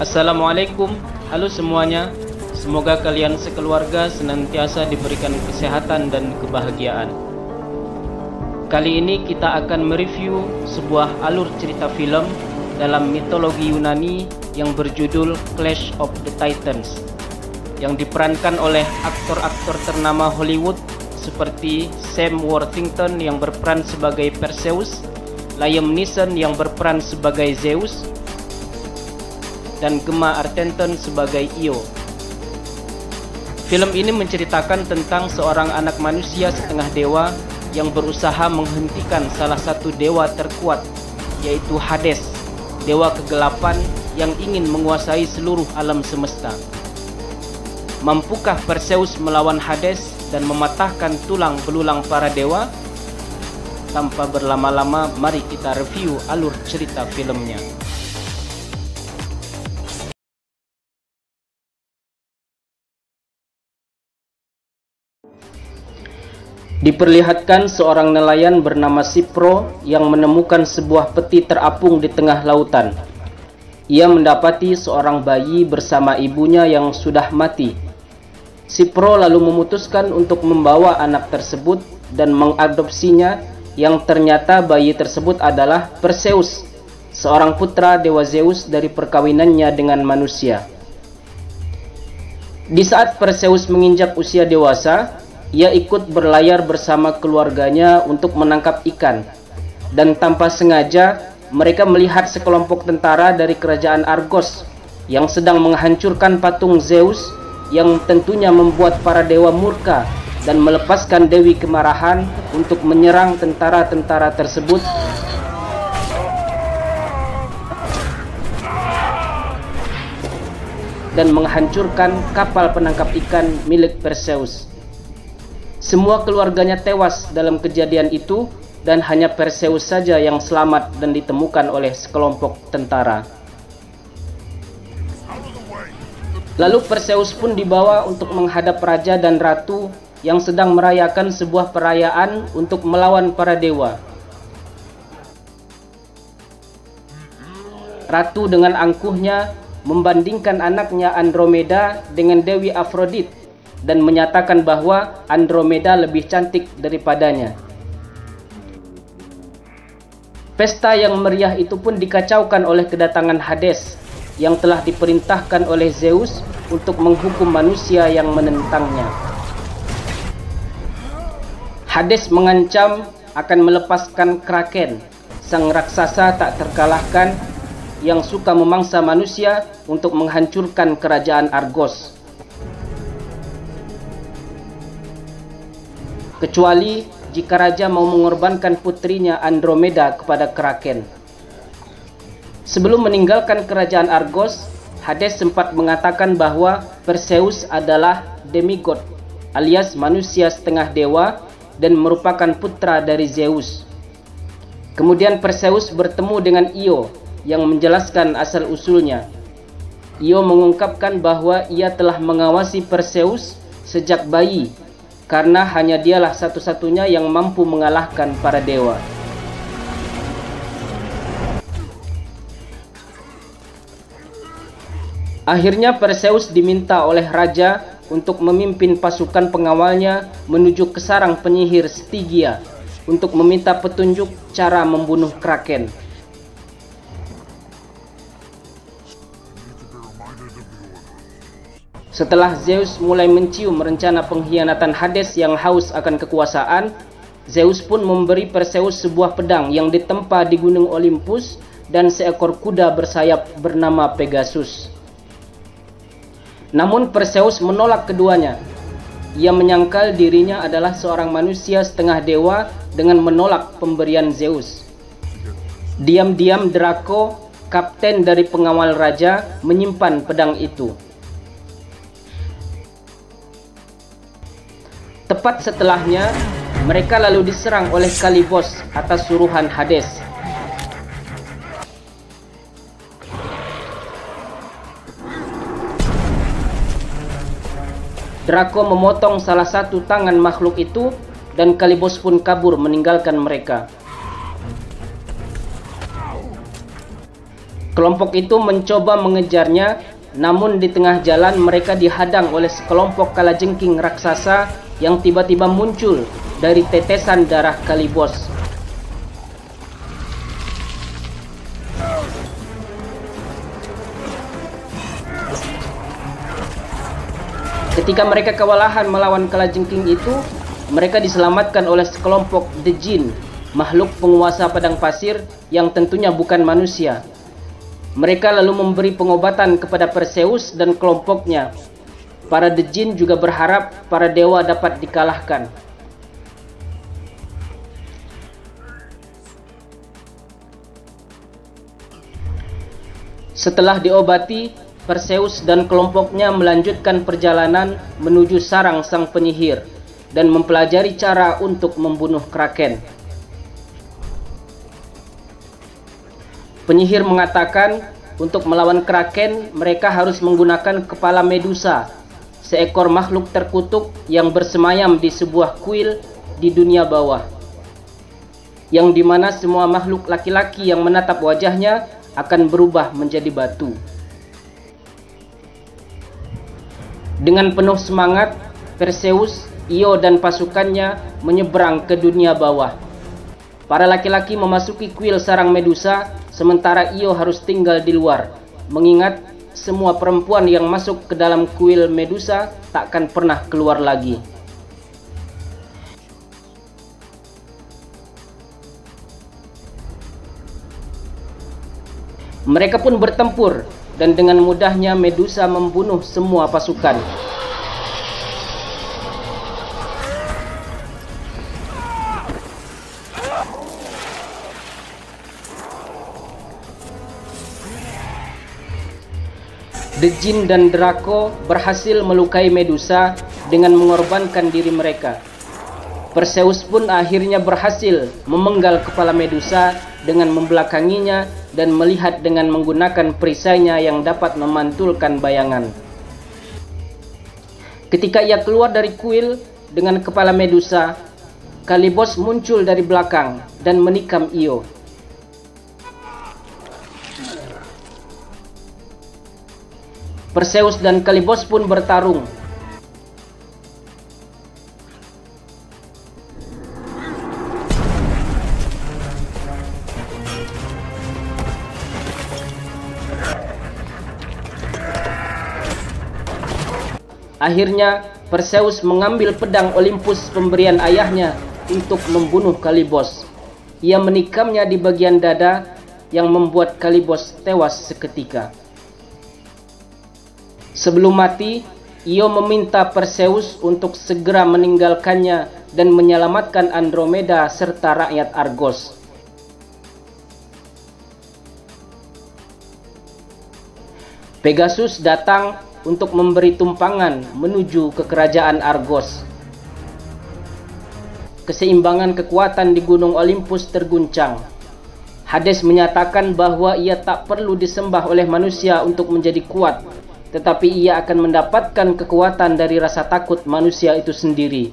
Assalamualaikum, halo semuanya. Semoga kalian sekeluarga senantiasa diberikan kesehatan dan kebahagiaan. Kali ini kita akan mereview sebuah alur cerita film dalam mitologi Yunani yang berjudul Clash of the Titans, yang diperankan oleh aktor-aktor ternama Hollywood seperti Sam Worthington yang berperan sebagai Perseus, Liam Neeson yang berperan sebagai Zeus, dan Gemma Arterton sebagai Io. Film ini menceritakan tentang seorang anak manusia setengah dewa yang berusaha menghentikan salah satu dewa terkuat, yaitu Hades, dewa kegelapan yang ingin menguasai seluruh alam semesta. Mampukah Perseus melawan Hades dan mematahkan tulang belulang para dewa? Tanpa berlama-lama, mari kita review alur cerita filmnya. Diperlihatkan seorang nelayan bernama Cipro yang menemukan sebuah peti terapung di tengah lautan. Ia mendapati seorang bayi bersama ibunya yang sudah mati. Cipro lalu memutuskan untuk membawa anak tersebut dan mengadopsinya, yang ternyata bayi tersebut adalah Perseus, seorang putra dewa Zeus dari perkawinannya dengan manusia. Di saat Perseus menginjak usia dewasa, ia ikut berlayar bersama keluarganya untuk menangkap ikan, dan tanpa sengaja mereka melihat sekelompok tentara dari kerajaan Argos yang sedang menghancurkan patung Zeus, yang tentunya membuat para dewa murka dan melepaskan dewi kemarahan untuk menyerang tentara-tentara tersebut dan menghancurkan kapal penangkap ikan milik Perseus. Semua keluarganya tewas dalam kejadian itu, dan hanya Perseus saja yang selamat dan ditemukan oleh sekelompok tentara. Lalu Perseus pun dibawa untuk menghadap raja dan ratu yang sedang merayakan sebuah perayaan untuk melawan para dewa. Ratu dengan angkuhnya membandingkan anaknya Andromeda dengan Dewi Afrodit dan menyatakan bahwa Andromeda lebih cantik daripadanya. Pesta yang meriah itu pun dikacaukan oleh kedatangan Hades yang telah diperintahkan oleh Zeus untuk menghukum manusia yang menentangnya. Hades mengancam akan melepaskan Kraken, sang raksasa tak terkalahkan yang suka memangsa manusia untuk menghancurkan kerajaan Argos. Kecuali jika raja mau mengorbankan putrinya Andromeda kepada Kraken. Sebelum meninggalkan kerajaan Argos, Hades sempat mengatakan bahwa Perseus adalah demigod, alias manusia setengah dewa, dan merupakan putra dari Zeus. Kemudian Perseus bertemu dengan Io yang menjelaskan asal-usulnya. Io mengungkapkan bahwa ia telah mengawasi Perseus sejak bayi, karena hanya dialah satu-satunya yang mampu mengalahkan para dewa. Akhirnya Perseus diminta oleh raja untuk memimpin pasukan pengawalnya menuju ke sarang penyihir Stygia untuk meminta petunjuk cara membunuh Kraken. Setelah Zeus mulai mencium rencana pengkhianatan Hades yang haus akan kekuasaan, Zeus pun memberi Perseus sebuah pedang yang ditempa di gunung Olympus dan seekor kuda bersayap bernama Pegasus. Namun Perseus menolak keduanya. Ia menyangkal dirinya adalah seorang manusia setengah dewa dengan menolak pemberian Zeus. Diam-diam Draco, kapten dari pengawal raja, menyimpan pedang itu. Tepat setelahnya, mereka lalu diserang oleh Kalibos atas suruhan Hades. Draco memotong salah satu tangan makhluk itu, dan Kalibos pun kabur meninggalkan mereka. Kelompok itu mencoba mengejarnya, namun di tengah jalan mereka dihadang oleh sekelompok kalajengking raksasa yang tiba-tiba muncul dari tetesan darah Kalibos. Ketika mereka kewalahan melawan kalajengking itu, mereka diselamatkan oleh sekelompok The Jinn, makhluk penguasa padang pasir yang tentunya bukan manusia. Mereka lalu memberi pengobatan kepada Perseus dan kelompoknya. Para The Jinn juga berharap para dewa dapat dikalahkan. Setelah diobati, Perseus dan kelompoknya melanjutkan perjalanan menuju sarang sang penyihir dan mempelajari cara untuk membunuh Kraken. Penyihir mengatakan untuk melawan Kraken mereka harus menggunakan kepala Medusa, seekor makhluk terkutuk yang bersemayam di sebuah kuil di dunia bawah, yang dimana semua makhluk laki-laki yang menatap wajahnya akan berubah menjadi batu. Dengan penuh semangat, Perseus, Io dan pasukannya menyeberang ke dunia bawah. Para laki-laki memasuki kuil sarang Medusa, sementara Io harus tinggal di luar, mengingat semua perempuan yang masuk ke dalam kuil Medusa takkan pernah keluar lagi. Mereka pun bertempur, dan dengan mudahnya Medusa membunuh semua pasukan. The Jinn dan Draco berhasil melukai Medusa dengan mengorbankan diri mereka. Perseus pun akhirnya berhasil memenggal kepala Medusa dengan membelakanginya dan melihat dengan menggunakan perisainya yang dapat memantulkan bayangan. Ketika ia keluar dari kuil dengan kepala Medusa, Kalibos muncul dari belakang dan menikam Io. Perseus dan Kalibos pun bertarung. Akhirnya Perseus mengambil pedang Olympus pemberian ayahnya untuk membunuh Kalibos. Ia menikamnya di bagian dada yang membuat Kalibos tewas seketika. Sebelum mati, Io meminta Perseus untuk segera meninggalkannya dan menyelamatkan Andromeda serta rakyat Argos. Pegasus datang untuk memberi tumpangan menuju ke kerajaan Argos. Keseimbangan kekuatan di Gunung Olympus terguncang. Hades menyatakan bahwa ia tak perlu disembah oleh manusia untuk menjadi kuat, tetapi ia akan mendapatkan kekuatan dari rasa takut manusia itu sendiri.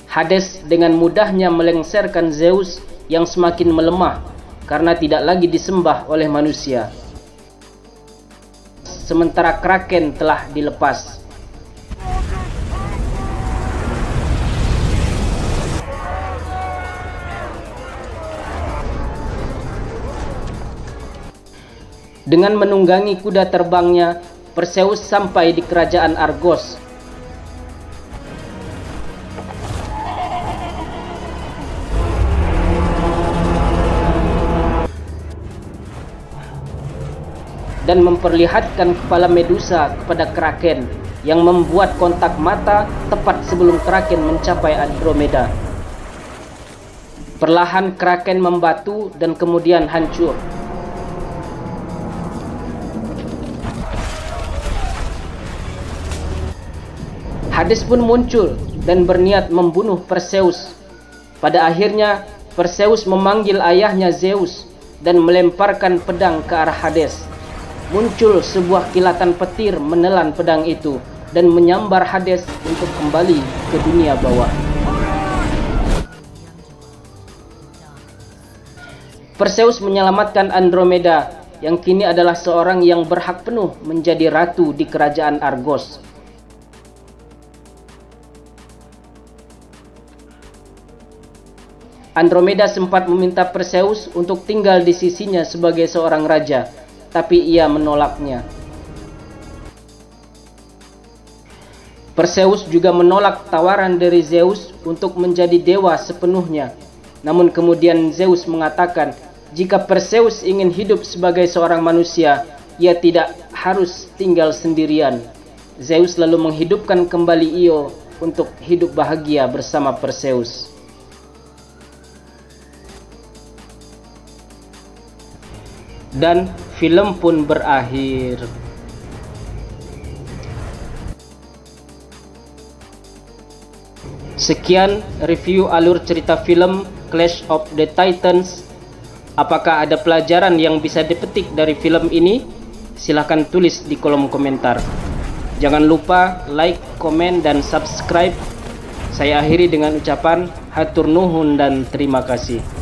Hades dengan mudahnya melengsarkan Zeus yang semakin melemah karena tidak lagi disembah oleh manusia. Sementara Kraken telah dilepas. Dengan menunggangi kuda terbangnya, Perseus sampai di kerajaan Argos. Dan memperlihatkan kepala Medusa kepada Kraken yang membuat kontak mata tepat sebelum Kraken mencapai Andromeda. Perlahan Kraken membatu dan kemudian hancur. Hades pun muncul dan berniat membunuh Perseus. Pada akhirnya Perseus memanggil ayahnya Zeus dan melemparkan pedang ke arah Hades. Muncul sebuah kilatan petir menelan pedang itu dan menyambar Hades untuk kembali ke dunia bawah. Perseus menyelamatkan Andromeda yang kini adalah seorang yang berhak penuh menjadi ratu di kerajaan Argos. Andromeda sempat meminta Perseus untuk tinggal di sisinya sebagai seorang raja, tapi ia menolaknya. Perseus juga menolak tawaran dari Zeus untuk menjadi dewa sepenuhnya. Namun kemudian Zeus mengatakan, jika Perseus ingin hidup sebagai seorang manusia, ia tidak harus tinggal sendirian. Zeus lalu menghidupkan kembali Io untuk hidup bahagia bersama Perseus. Dan film pun berakhir. Sekian review alur cerita film Clash of the Titans. Apakah ada pelajaran yang bisa dipetik dari film ini? Silahkan tulis di kolom komentar. Jangan lupa like, komen, dan subscribe. Saya akhiri dengan ucapan hatur nuhun dan terima kasih.